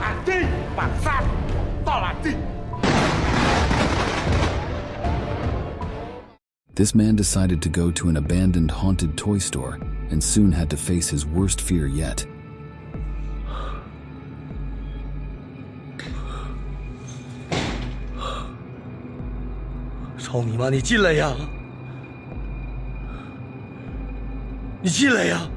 Anjing, bangsat, tol anjing. This man decided to go to an abandoned haunted toy store and soon had to face his worst fear yet. 操你妈！你进来呀！你进来呀！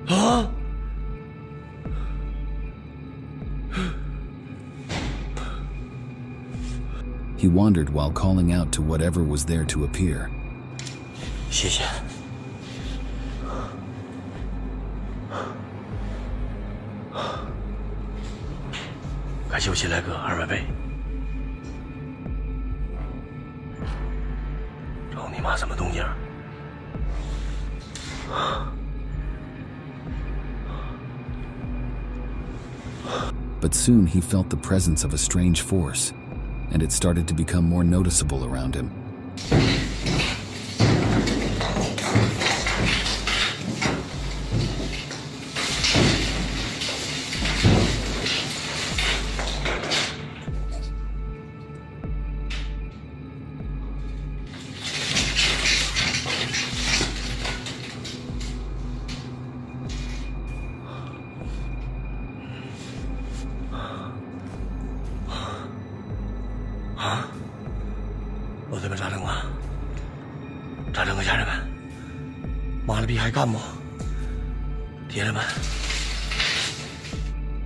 啊！ He wondered while calling out to whatever was there to appear. 谢谢。感谢我新来哥200倍。找你妈什么动静？ But soon he felt the presence of a strange force, and it started to become more noticeable around him.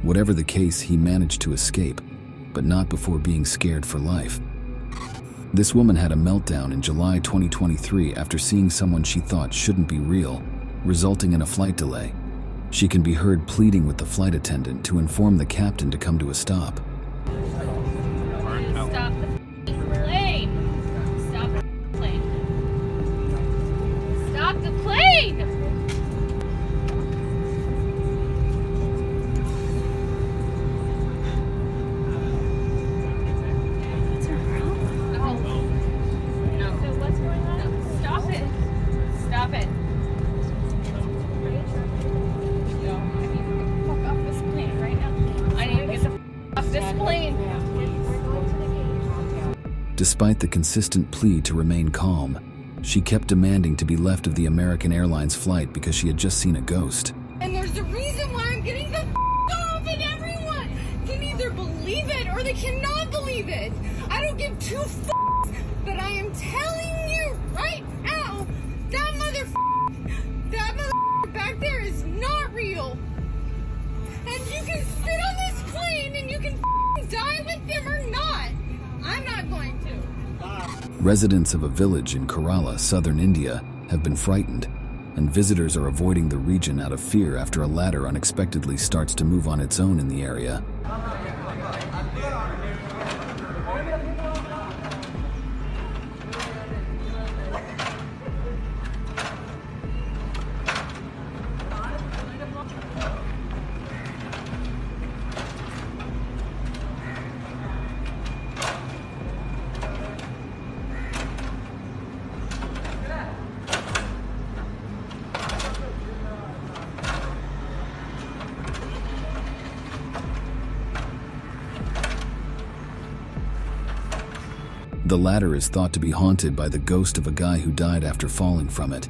Whatever the case, he managed to escape, but not before being scared for life. This woman had a meltdown in July 2023 after seeing someone she thought shouldn't be real, resulting in a flight delay. She can be heard pleading with the flight attendant to inform the captain to come to a stop. Stop the plane! Stop the plane! Stop the plane! What's wrong? No. So what's going on? No. Stop it! Stop it! No, I need to get the fuck off this plane right now. I need to get the fuck off this plane. Despite the consistent plea to remain calm, she kept demanding to be left of the American Airlines flight because she had just seen a ghost. And there's a reason why I'm getting the off, and everyone can either believe it or they cannot believe it. I don't give two but I am telling you right now, that mother back there is not real. And you can sit on this plane and you can die with them or not. I'm not going to. Residents of a village in Kerala, southern India, have been frightened, and visitors are avoiding the region out of fear after a ladder unexpectedly starts to move on its own in the area. The ladder is thought to be haunted by the ghost of a guy who died after falling from it.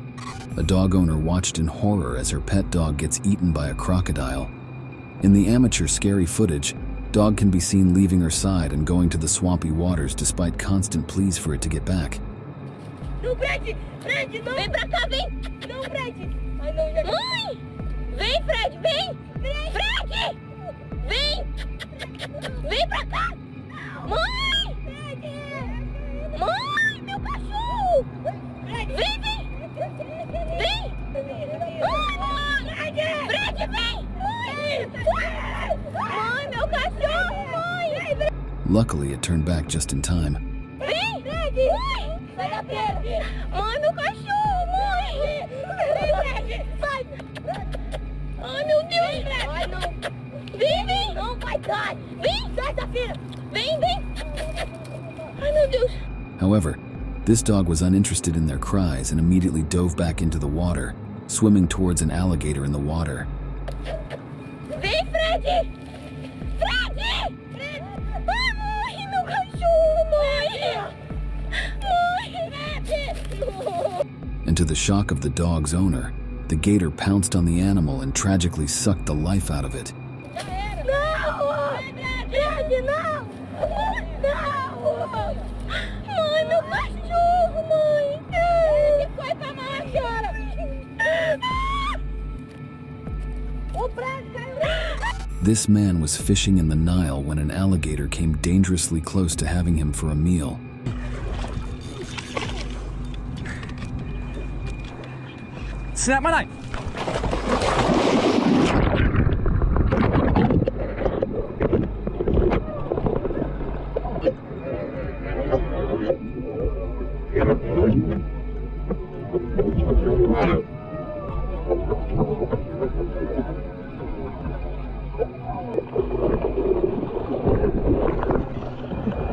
A dog owner watched in horror as her pet dog gets eaten by a crocodile. In the amateur scary footage, dog can be seen leaving her side and going to the swampy waters despite constant pleas for it to get back. Não, Fred! Fred, não! Vem pra cá, vem! Não, Fred! Ai, não, já... Mãe! Vem, Fred, vem! Fred! Vem! Vem pra cá! Mãe! Mãe, meu cachorro! Vem, vem! Vem! Mãe! Fred, vem! Mãe, meu cachorro! Mãe! Luckily, it turned back just in time. Vem! Fred! Sai da pedra! Mãe, meu cachorro! Mãe! Vem, Fred! Sai! Ai, meu Deus! Ai, não! Vem, vem! Não vai dar! Vem! Sai da pedra! Vem, vem! Deus. However, this dog was uninterested in their cries and immediately dove back into the water, swimming towards an alligator in the water. Vem, Fred! Fred! Fred! Ai, morre, meu cachorro! Morre! And to the shock of the dog's owner, the gator pounced on the animal and tragically sucked the life out of it. Não! Fred, não! Não! Mãe, meu cachorro, mãe! Ele foi pra mãe a senhora! O Fred caiu! This man was fishing in the Nile when an alligator came dangerously close to having him for a meal. Snap my knife.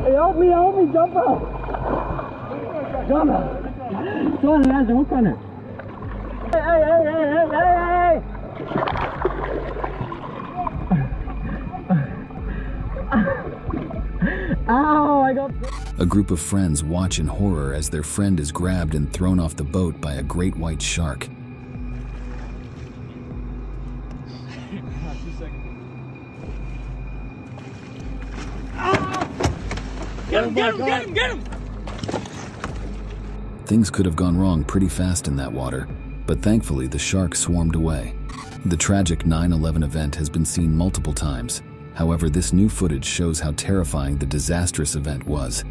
Hey, help me, jump out. Jump out. Come on, lads, hook on it. Hey. Ow, I got... A group of friends watch in horror as their friend is grabbed and thrown off the boat by a great white shark. Get him! Things could have gone wrong pretty fast in that water, but thankfully the shark swarmed away. The tragic 9/11 event has been seen multiple times. However, this new footage shows how terrifying the disastrous event was.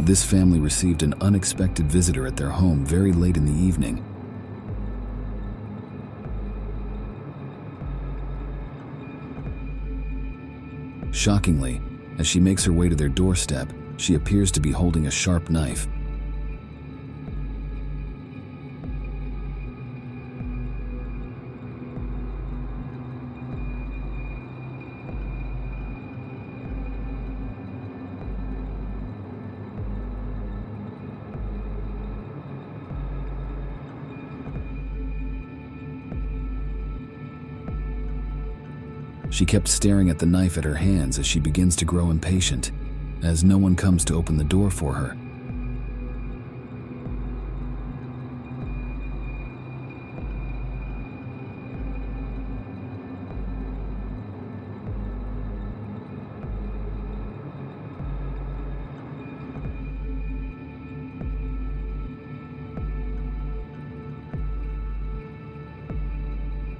This family received an unexpected visitor at their home very late in the evening. Shockingly, as she makes her way to their doorstep, she appears to be holding a sharp knife. She kept staring at the knife at her hands as she begins to grow impatient, as no one comes to open the door for her.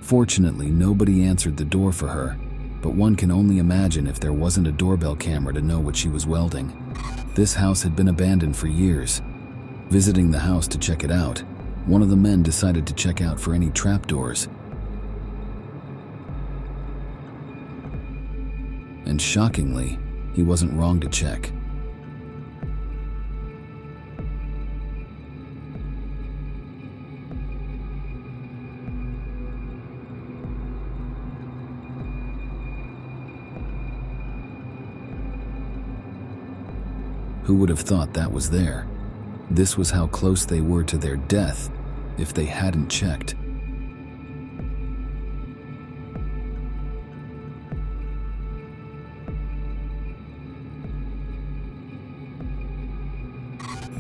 Fortunately, nobody answered the door for her, but one can only imagine if there wasn't a doorbell camera to know what she was welding. This house had been abandoned for years. Visiting the house to check it out, one of the men decided to check out for any trapdoors. And shockingly, he wasn't wrong to check. Who would have thought that was there? This was how close they were to their death if they hadn't checked.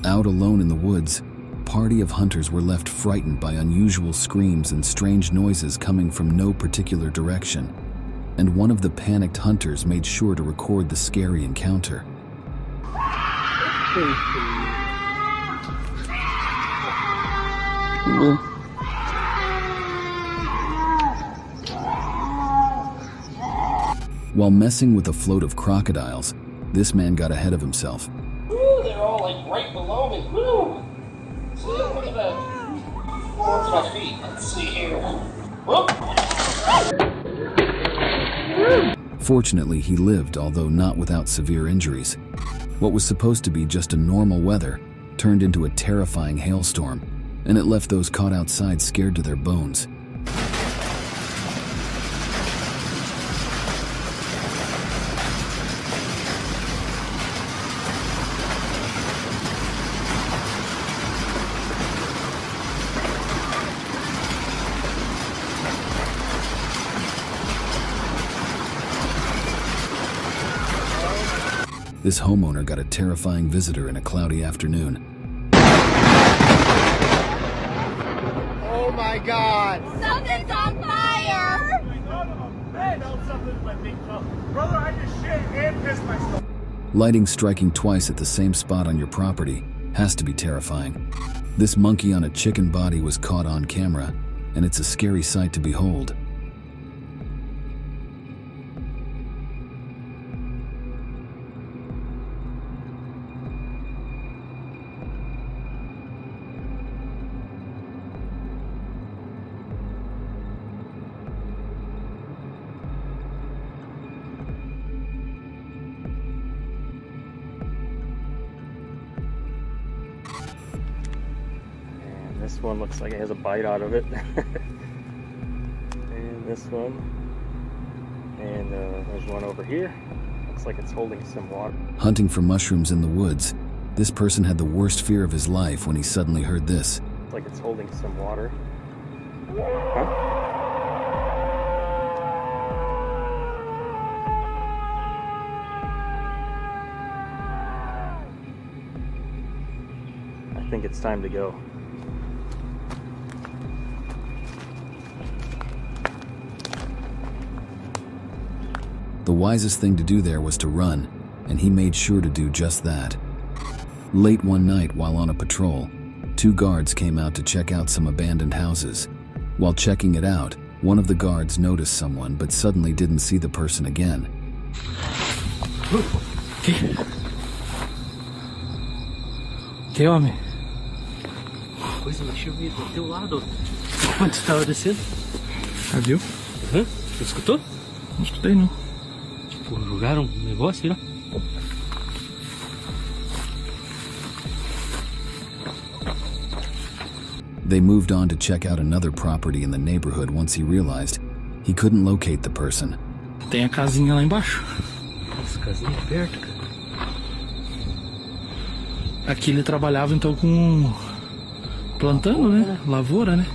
Out alone in the woods, a party of hunters were left frightened by unusual screams and strange noises coming from no particular direction, and one of the panicked hunters made sure to record the scary encounter. While messing with a float of crocodiles, this man got ahead of himself. Woo, they're all like right below me. Woo! See, look at that. What's my feet? Let's see here. Whoop! Fortunately, he lived, although not without severe injuries. What was supposed to be just a normal weather turned into a terrifying hailstorm, and it left those caught outside scared to their bones. This homeowner got a terrifying visitor in a cloudy afternoon. Oh my God! Something's on fire! Brother, I just shit and pissed myself. Lighting striking twice at the same spot on your property has to be terrifying. This monkey on a chicken body was caught on camera, and it's a scary sight to behold. This one looks like it has a bite out of it. And this one. And there's one over here. Looks like it's holding some water. Hunting for mushrooms in the woods, this person had the worst fear of his life when he suddenly heard this. Looks like it's holding some water. Huh? I think it's time to go. The wisest thing to do there was to run, and he made sure to do just that. Late one night while on a patrol, 2 guards came out to check out some abandoned houses. While checking it out, one of the guards noticed someone but suddenly didn't see the person again. Que homem? Coisa mexeu do teu lado. Onde você estava descendo? Ah, viu? Uhum. Você escutou? Não escutei, não. Tipo, jogaram um negócio aí, ó. They moved on to check out another property in the neighborhood once he realized he couldn't locate the person. Tem a casinha lá embaixo. Nossa, casinha perto, cara. Aqui ele trabalhava então com plantando, né? Lavoura, né?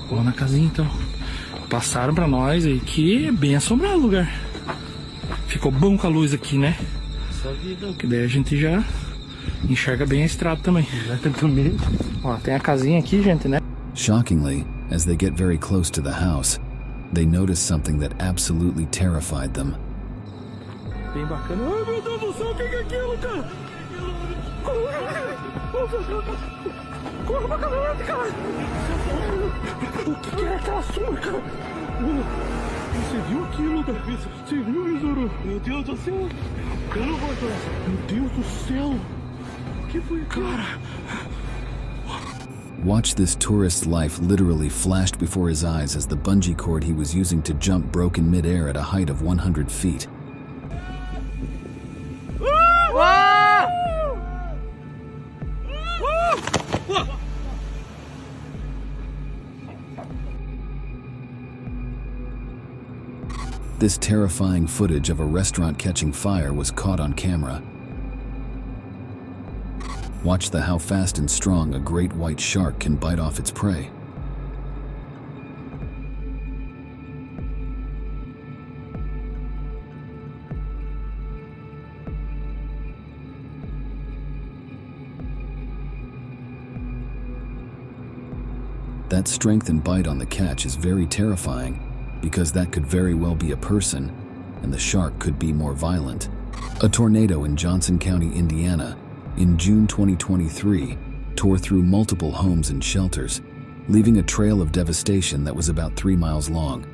Vamos na casinha então. Passaram pra nós aí que é bem assombrado o lugar. Ficou bom com a luz aqui, né? Que daí a gente já enxerga bem a estrada também. Ó, tem a casinha aqui, gente, né? Shockingly, as they get very close to the house, they notice something that absolutely terrified them. Bem bacana. Ai, meu Deus do céu, o que é aquilo, cara? Corre pra caminhonete, cara! O que é aquela sombra, cara? Você viu aquilo, Davi? Você viu isso, Zoro? Meu Deus do céu! Meu Deus do céu! O que foi, cara? Watch this tourist's life literally flashed before his eyes as the bungee cord he was using to jump broke in midair at a height of 100 feet. This terrifying footage of a restaurant catching fire was caught on camera. Watch how fast and strong a great white shark can bite off its prey. That strength and bite on the catch is very terrifying, because that could very well be a person, and the shark could be more violent. A tornado in Johnson County, Indiana, in June 2023, tore through multiple homes and shelters, leaving a trail of devastation that was about 3 miles long.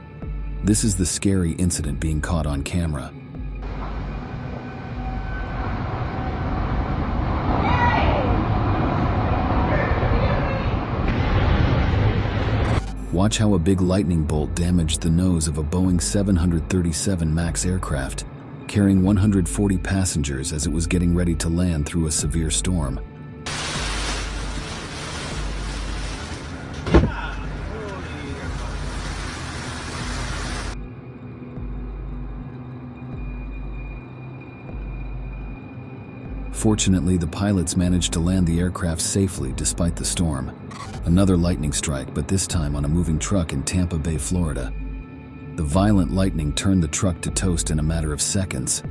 This is the scary incident being caught on camera. Watch how a big lightning bolt damaged the nose of a Boeing 737 MAX aircraft, carrying 140 passengers as it was getting ready to land through a severe storm. Fortunately, the pilots managed to land the aircraft safely despite the storm. Another lightning strike, but this time on a moving truck in Tampa Bay, Florida. The violent lightning turned the truck to toast in a matter of seconds.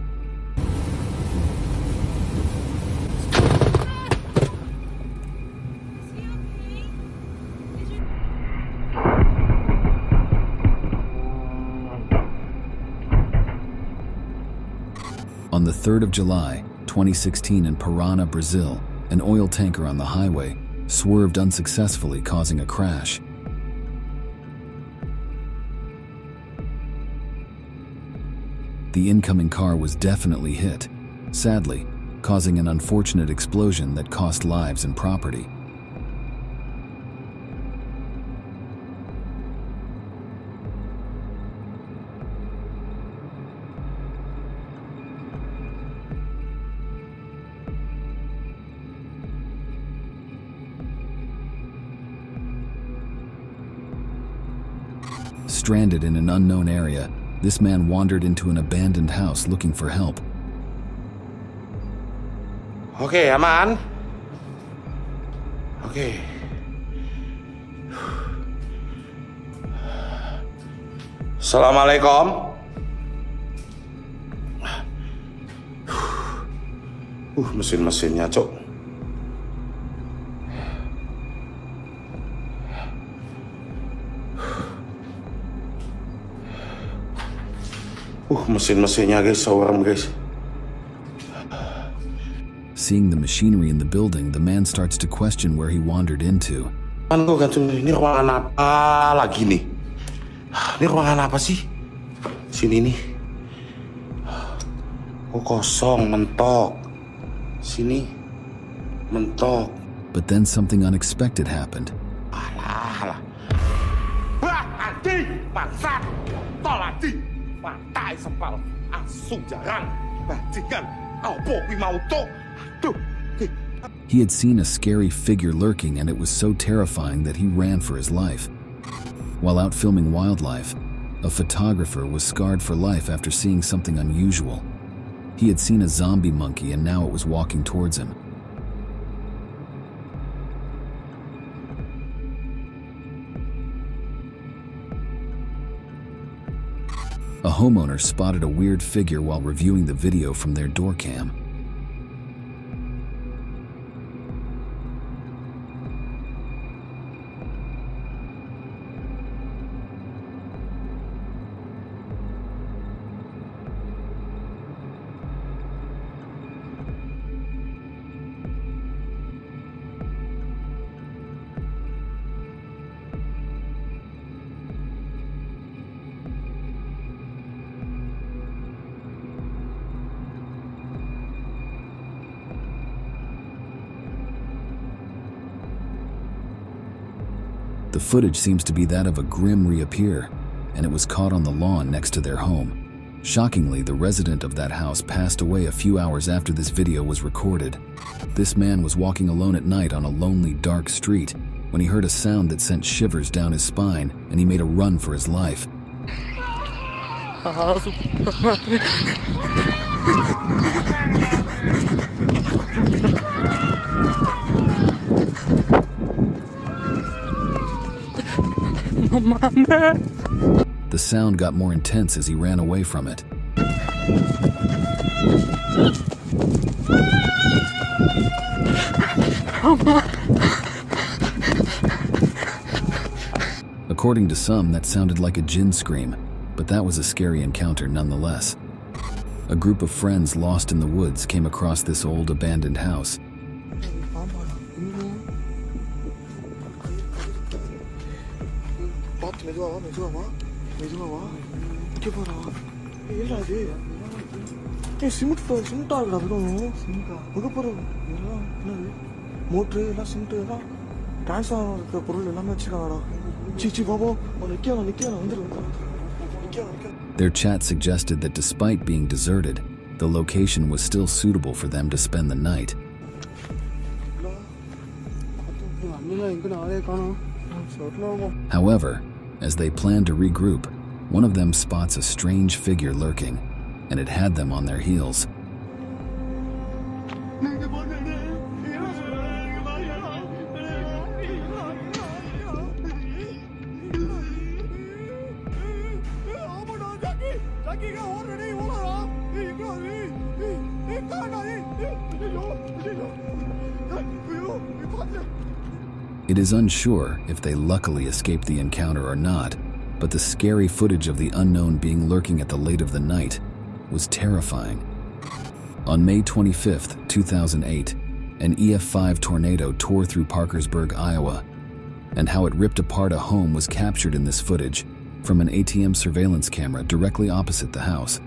On the 3rd of July, 2016 in Parana, Brazil, an oil tanker on the highway swerved unsuccessfully, causing a crash. The incoming car was definitely hit, sadly, causing an unfortunate explosion that cost lives and property. Stranded in an unknown area, this man wandered into an abandoned house looking for help. Okay, aman. Okay. Assalamualaikum. Mesin-mesinnya, Cok. Mesin-mesinnya guys, seorang guys. Seeing the machinery in the building, the man starts to question where he wandered into. Ini ruangan apa lagi nih? Ini ruangan apa sih? Sini nih. Oh, kosong, mentok. Sini, mentok. But then something unexpected happened. Alah. Wah, anjing, bangsat. Tol anjing. Matai sempal, asung jarang. Bajingan, apa kuwi mau to? Aduh. He had seen a scary figure lurking, and it was so terrifying that he ran for his life. While out filming wildlife, a photographer was scarred for life after seeing something unusual. He had seen a zombie monkey, and now it was walking towards him. A homeowner spotted a weird figure while reviewing the video from their door cam. The footage seems to be that of a grim reappear, and it was caught on the lawn next to their home. Shockingly, the resident of that house passed away a few hours after this video was recorded. This man was walking alone at night on a lonely, dark street when he heard a sound that sent shivers down his spine, and he made a run for his life. The sound got more intense as he ran away from it. According to some, that sounded like a jinn scream, but that was a scary encounter nonetheless. A group of friends lost in the woods came across this old abandoned house. Dance ஆடுற பொருள் எல்லாமே வச்சிருக்காங்கடா. சீ பாபா நிக்கலாம் வந்துரு. Their chat suggested that despite being deserted, the location was still suitable for them to spend the night. However, as they planned to regroup, one of them spots a strange figure lurking, and it had them on their heels. It is unsure if they luckily escaped the encounter or not, but the scary footage of the unknown being lurking at the late of the night was terrifying. On May 25, 2008, an EF5 tornado tore through Parkersburg, Iowa, and how it ripped apart a home was captured in this footage from an ATM surveillance camera directly opposite the house.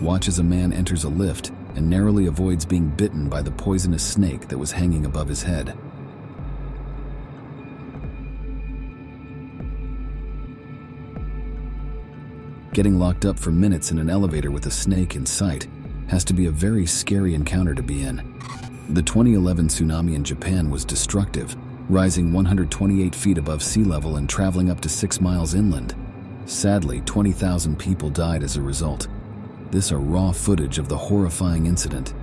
Watch as a man enters a lift and narrowly avoids being bitten by the poisonous snake that was hanging above his head. Getting locked up for minutes in an elevator with a snake in sight has to be a very scary encounter to be in. The 2011 tsunami in Japan was destructive, rising 128 feet above sea level and traveling up to 6 miles inland. Sadly, 20,000 people died as a result. This are raw footage of the horrifying incident.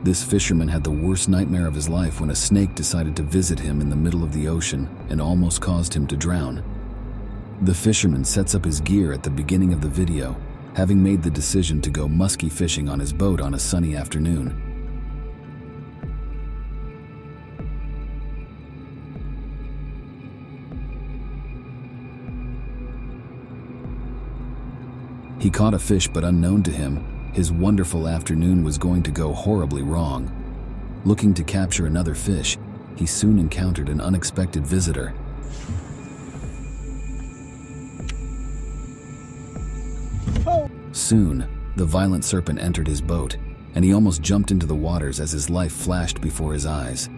This fisherman had the worst nightmare of his life when a snake decided to visit him in the middle of the ocean and almost caused him to drown. The fisherman sets up his gear at the beginning of the video, having made the decision to go musky fishing on his boat on a sunny afternoon. He caught a fish, but unknown to him, his wonderful afternoon was going to go horribly wrong. Looking to capture another fish, he soon encountered an unexpected visitor. Soon, the violent serpent entered his boat, and he almost jumped into the waters as his life flashed before his eyes.